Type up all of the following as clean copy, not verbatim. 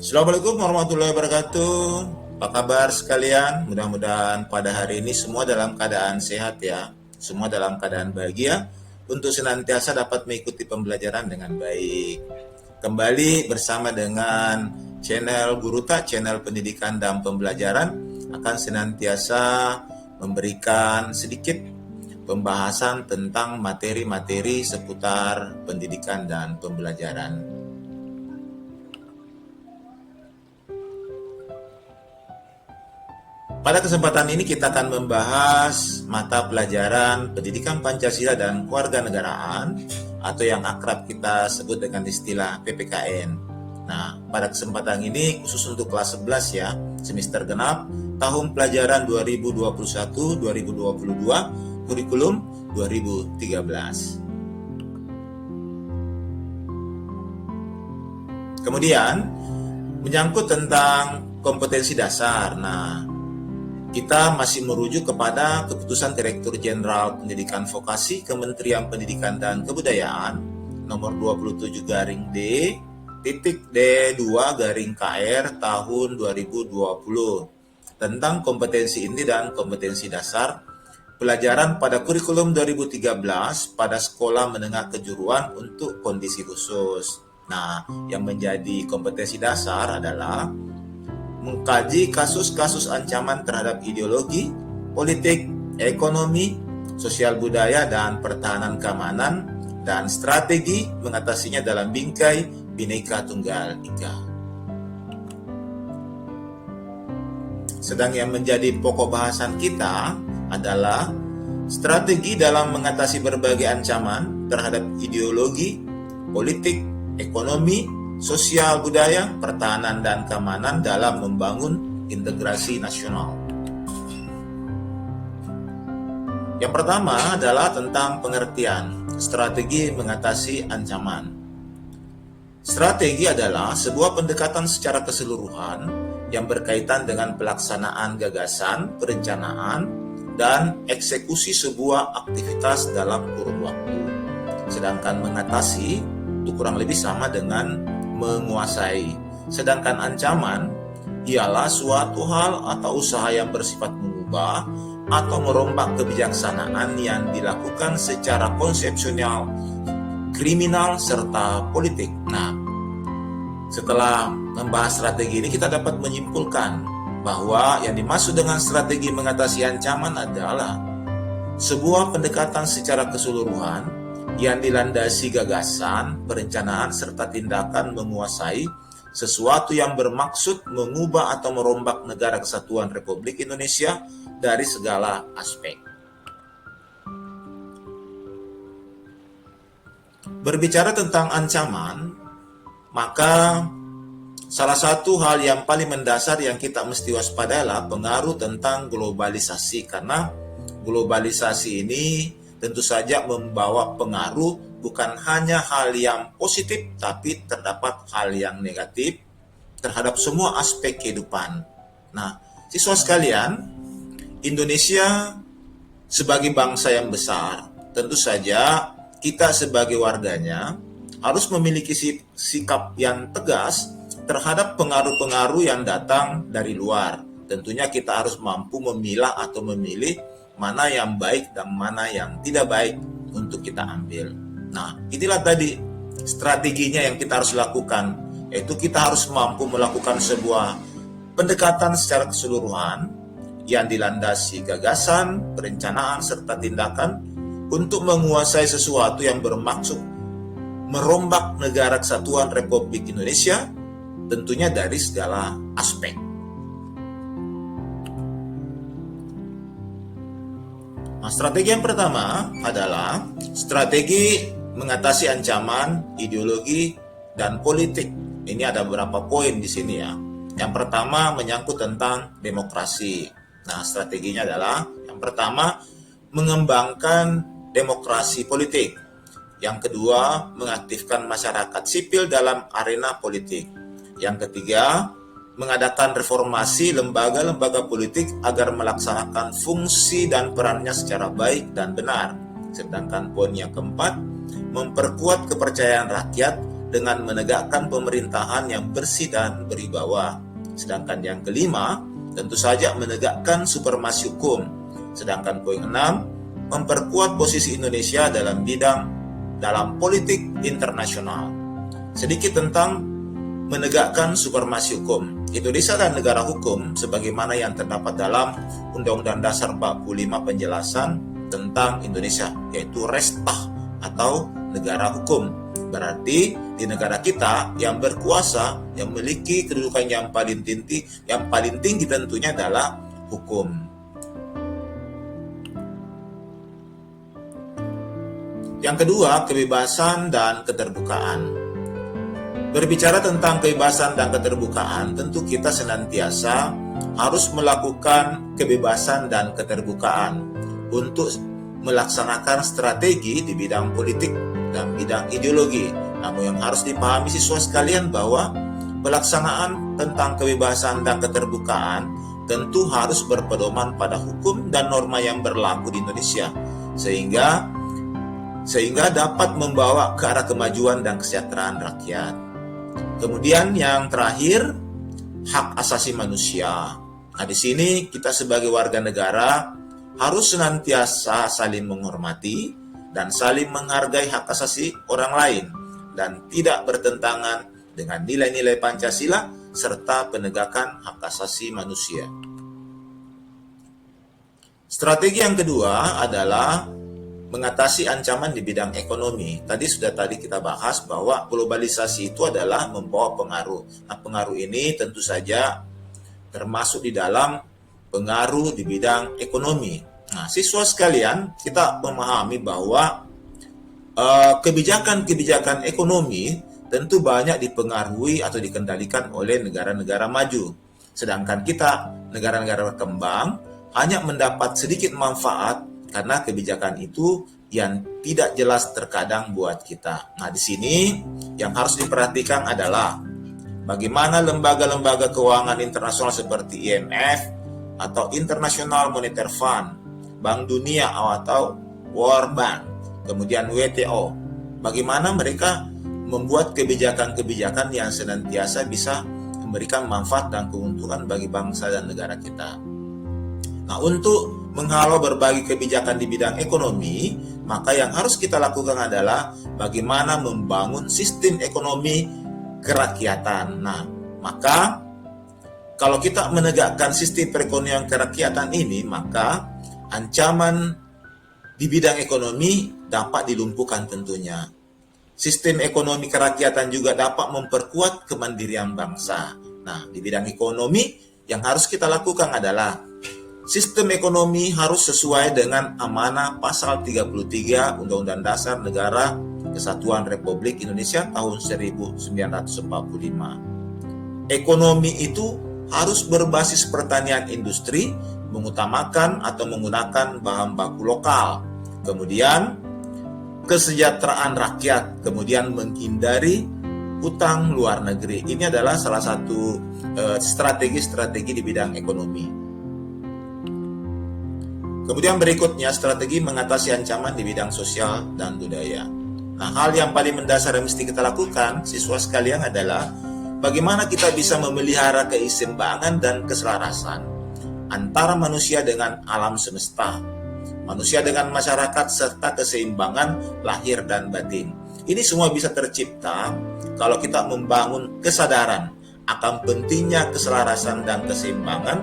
Assalamualaikum warahmatullahi wabarakatuh. Apa kabar sekalian? Mudah-mudahan pada hari ini semua dalam keadaan sehat ya. Semua dalam keadaan bahagia untuk senantiasa dapat mengikuti pembelajaran dengan baik. Kembali bersama dengan channel Guruta, channel pendidikan dan pembelajaran akan senantiasa memberikan sedikit pembahasan tentang materi-materi seputar pendidikan dan pembelajaran. Pada kesempatan ini kita akan membahas mata pelajaran Pendidikan Pancasila dan Kewarganegaraan atau yang akrab kita sebut dengan istilah PPKN. Nah, pada kesempatan ini khusus untuk kelas 11 ya, semester genap, tahun pelajaran 2021-2022, kurikulum 2013. Kemudian, menyangkut tentang kompetensi dasar. Nah, kita masih merujuk kepada Keputusan Direktur Jenderal Pendidikan Vokasi Kementerian Pendidikan dan Kebudayaan nomor 27/D titik D2/KR tahun 2020 tentang kompetensi inti dan kompetensi dasar pelajaran pada kurikulum 2013 pada sekolah menengah kejuruan untuk kondisi khusus. Nah, yang menjadi kompetensi dasar adalah mengkaji kasus-kasus ancaman terhadap ideologi, politik, ekonomi, sosial budaya, dan pertahanan keamanan, dan strategi mengatasinya dalam bingkai Bhinneka Tunggal Ika. Sedang yang menjadi pokok bahasan kita adalah strategi dalam mengatasi berbagai ancaman terhadap ideologi, politik, ekonomi, sosial budaya, pertahanan, dan keamanan dalam membangun integrasi nasional. Yang pertama adalah tentang pengertian strategi mengatasi ancaman. Strategi adalah sebuah pendekatan secara keseluruhan yang berkaitan dengan pelaksanaan gagasan, perencanaan, dan eksekusi sebuah aktivitas dalam kurun waktu. Sedangkan mengatasi itu kurang lebih sama dengan menguasai. Sedangkan ancaman ialah suatu hal atau usaha yang bersifat mengubah atau merombak kebijaksanaan yang dilakukan secara konsepsional, kriminal, serta politik. Nah, setelah membahas strategi ini kita dapat menyimpulkan bahwa yang dimaksud dengan strategi mengatasi ancaman adalah sebuah pendekatan secara keseluruhan yang dilandasi gagasan, perencanaan, serta tindakan menguasai sesuatu yang bermaksud mengubah atau merombak negara kesatuan Republik Indonesia dari segala aspek. Berbicara tentang ancaman, maka salah satu hal yang paling mendasar yang kita mesti waspadai adalah pengaruh tentang globalisasi, karena globalisasi ini tentu saja membawa pengaruh bukan hanya hal yang positif, tapi terdapat hal yang negatif terhadap semua aspek kehidupan. Nah, siswa sekalian, Indonesia sebagai bangsa yang besar, tentu saja kita sebagai warganya harus memiliki sikap yang tegas terhadap pengaruh-pengaruh yang datang dari luar. Tentunya kita harus mampu memilah atau memilih mana yang baik dan mana yang tidak baik untuk kita ambil. Nah, inilah tadi strateginya yang kita harus lakukan, yaitu kita harus mampu melakukan sebuah pendekatan secara keseluruhan yang dilandasi gagasan, perencanaan, serta tindakan untuk menguasai sesuatu yang bermaksud merombak negara kesatuan Republik Indonesia, tentunya dari segala aspek. Nah, strategi yang pertama adalah strategi mengatasi ancaman ideologi dan politik. Ini ada beberapa poin di sini ya. Yang pertama menyangkut tentang demokrasi. Nah, strateginya adalah yang pertama mengembangkan demokrasi politik. Yang kedua, mengaktifkan masyarakat sipil dalam arena politik. Yang ketiga, mengadakan reformasi lembaga-lembaga politik agar melaksanakan fungsi dan perannya secara baik dan benar. Sedangkan poin yang keempat, memperkuat kepercayaan rakyat dengan menegakkan pemerintahan yang bersih dan berwibawa. Sedangkan yang kelima, tentu saja menegakkan supremasi hukum. Sedangkan poin 6, memperkuat posisi Indonesia dalam politik internasional. Sedikit tentang menegakkan supremasi hukum. Indonesia adalah negara hukum sebagaimana yang terdapat dalam Undang-Undang Dasar 45 penjelasan tentang Indonesia, yaitu res tah atau negara hukum. Berarti di negara kita yang berkuasa, yang memiliki kedudukan yang paling tinggi tentunya adalah hukum. Yang kedua, kebebasan dan keterbukaan. Berbicara tentang kebebasan dan keterbukaan, tentu kita senantiasa harus melakukan kebebasan dan keterbukaan untuk melaksanakan strategi di bidang politik dan bidang ideologi. Namun yang harus dipahami siswa sekalian bahwa pelaksanaan tentang kebebasan dan keterbukaan tentu harus berpedoman pada hukum dan norma yang berlaku di Indonesia, sehingga dapat membawa ke arah kemajuan dan kesejahteraan rakyat. Kemudian yang terakhir, hak asasi manusia. Nah, di sini kita sebagai warga negara harus senantiasa saling menghormati dan saling menghargai hak asasi orang lain dan tidak bertentangan dengan nilai-nilai Pancasila serta penegakan hak asasi manusia. Strategi yang kedua adalah mengatasi ancaman di bidang ekonomi. Tadi kita bahas bahwa globalisasi itu adalah membawa pengaruh. Nah, pengaruh ini tentu saja termasuk di dalam pengaruh di bidang ekonomi. Nah, siswa sekalian, kita memahami bahwa kebijakan-kebijakan ekonomi tentu banyak dipengaruhi atau dikendalikan oleh negara-negara maju. Sedangkan kita, negara-negara berkembang, hanya mendapat sedikit manfaat karena kebijakan itu yang tidak jelas terkadang buat kita. Nah, di sini yang harus diperhatikan adalah bagaimana lembaga-lembaga keuangan internasional seperti IMF atau International Monetary Fund, Bank Dunia atau World Bank, kemudian WTO, bagaimana mereka membuat kebijakan-kebijakan yang senantiasa bisa memberikan manfaat dan keuntungan bagi bangsa dan negara kita. Nah, untuk menghalau berbagai kebijakan di bidang ekonomi, maka yang harus kita lakukan adalah bagaimana membangun sistem ekonomi kerakyatan. Nah, maka kalau kita menegakkan sistem perekonomian kerakyatan ini, maka ancaman di bidang ekonomi dapat dilumpuhkan tentunya. Sistem ekonomi kerakyatan juga dapat memperkuat kemandirian bangsa. Nah, di bidang ekonomi yang harus kita lakukan adalah sistem ekonomi harus sesuai dengan amanah pasal 33 Undang-Undang Dasar Negara Kesatuan Republik Indonesia tahun 1945. Ekonomi itu harus berbasis pertanian industri, mengutamakan atau menggunakan bahan baku lokal. Kemudian kesejahteraan rakyat, kemudian menghindari utang luar negeri. Ini adalah salah satu strategi-strategi di bidang ekonomi. Kemudian berikutnya strategi mengatasi ancaman di bidang sosial dan budaya. Nah, hal yang paling mendasar yang mesti kita lakukan, siswa sekalian, adalah bagaimana kita bisa memelihara keseimbangan dan keselarasan antara manusia dengan alam semesta, manusia dengan masyarakat, serta keseimbangan lahir dan batin. Ini semua bisa tercipta kalau kita membangun kesadaran akan pentingnya keselarasan dan keseimbangan,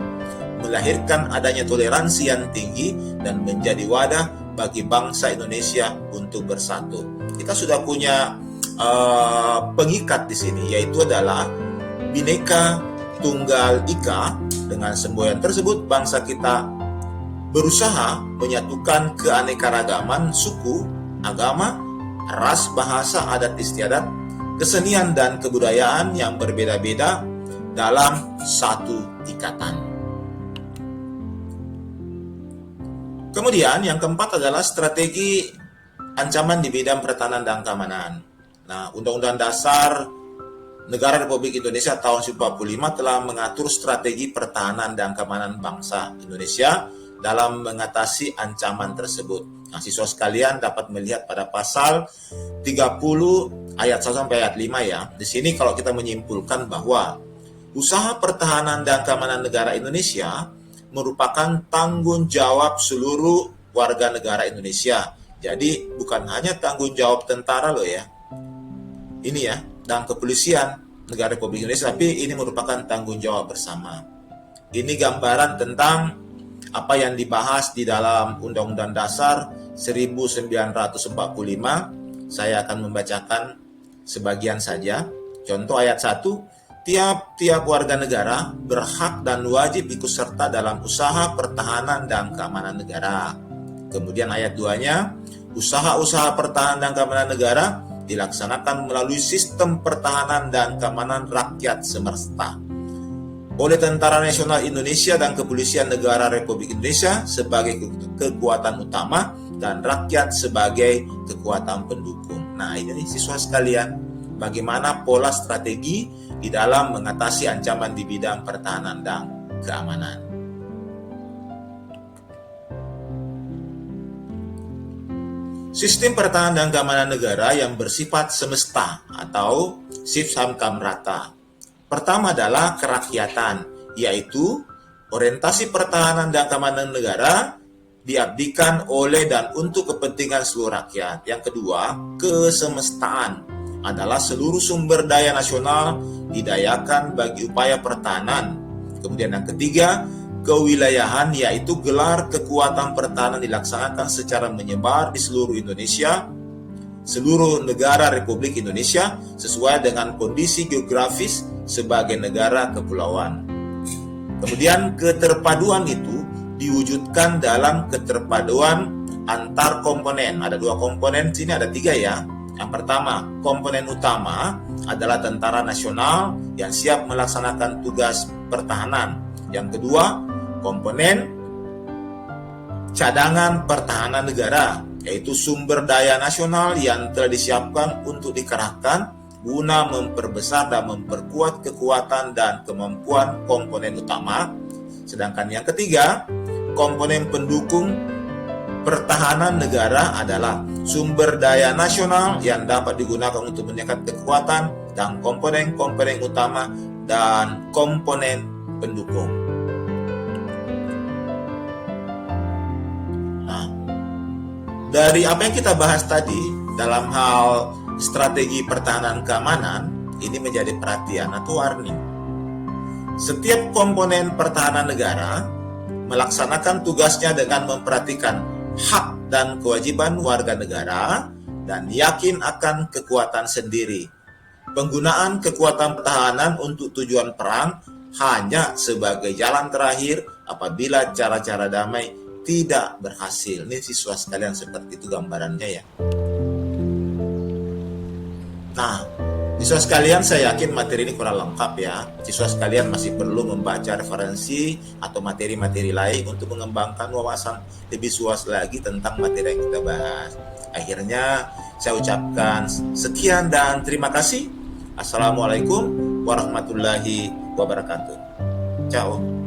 melahirkan adanya toleransi yang tinggi dan menjadi wadah bagi bangsa Indonesia untuk bersatu. Kita sudah punya pengikat di sini, yaitu adalah Bhinneka Tunggal Ika. Dengan semboyan tersebut, bangsa kita berusaha menyatukan keanekaragaman suku, agama, ras, bahasa, adat istiadat, kesenian dan kebudayaan yang berbeda-beda dalam satu ikatan. Kemudian yang keempat adalah strategi ancaman di bidang pertahanan dan keamanan. Nah, Undang-Undang Dasar Negara Republik Indonesia tahun 1945 telah mengatur strategi pertahanan dan keamanan bangsa Indonesia dalam mengatasi ancaman tersebut. Nah, siswa sekalian dapat melihat pada pasal 30 ayat 1 sampai ayat 5 ya. Di sini kalau kita menyimpulkan bahwa usaha pertahanan dan keamanan negara Indonesia merupakan tanggung jawab seluruh warga negara Indonesia. Jadi bukan hanya tanggung jawab tentara loh ya. Ini ya, dan kepolisian negara Republik Indonesia, tapi ini merupakan tanggung jawab bersama. Ini gambaran tentang apa yang dibahas di dalam Undang-Undang Dasar 1945. Saya akan membacakan sebagian saja. Contoh ayat 1, tiap-tiap warga negara berhak dan wajib ikut serta dalam usaha pertahanan dan keamanan negara. Kemudian ayat 2-nya, usaha-usaha pertahanan dan keamanan negara dilaksanakan melalui sistem pertahanan dan keamanan rakyat semesta oleh Tentara Nasional Indonesia dan Kepolisian Negara Republik Indonesia sebagai kekuatan utama dan rakyat sebagai kekuatan pendukung. Nah, ini nih siswa sekalian, bagaimana pola strategi di dalam mengatasi ancaman di bidang pertahanan dan keamanan. Sistem pertahanan dan keamanan negara yang bersifat semesta atau Sipsamkam rata. Pertama adalah kerakyatan, yaitu orientasi pertahanan dan keamanan negara diabdikan oleh dan untuk kepentingan seluruh rakyat. Yang kedua, kesemestaan adalah seluruh sumber daya nasional didayakan bagi upaya pertahanan. Kemudian yang ketiga, kewilayahan, yaitu gelar kekuatan pertahanan dilaksanakan secara menyebar di seluruh Indonesia, seluruh negara Republik Indonesia sesuai dengan kondisi geografis sebagai negara kepulauan. Kemudian keterpaduan itu diwujudkan dalam keterpaduan antar komponen. Ada 2 komponen, sini ada 3 ya. Yang pertama, komponen utama adalah tentara nasional yang siap melaksanakan tugas pertahanan. Yang kedua, komponen cadangan pertahanan negara, yaitu sumber daya nasional yang telah disiapkan untuk dikerahkan guna memperbesar dan memperkuat kekuatan dan kemampuan komponen utama. Sedangkan yang ketiga, komponen pendukung pertahanan negara adalah sumber daya nasional yang dapat digunakan untuk meningkatkan kekuatan dan komponen-komponen utama dan komponen pendukung. Nah, dari apa yang kita bahas tadi dalam hal strategi pertahanan keamanan, ini menjadi perhatian atau warning. Setiap komponen pertahanan negara melaksanakan tugasnya dengan memperhatikan hak dan kewajiban warga negara dan yakin akan kekuatan sendiri. Penggunaan kekuatan pertahanan untuk tujuan perang hanya sebagai jalan terakhir apabila cara-cara damai tidak berhasil. Ini siswa sekalian, seperti itu gambarannya ya. Nah, siswa sekalian, saya yakin materi ini kurang lengkap ya. Siswa sekalian masih perlu membaca referensi atau materi-materi lain untuk mengembangkan wawasan lebih luas lagi tentang materi yang kita bahas. Akhirnya, saya ucapkan sekian dan terima kasih. Assalamualaikum warahmatullahi wabarakatuh. Ciao.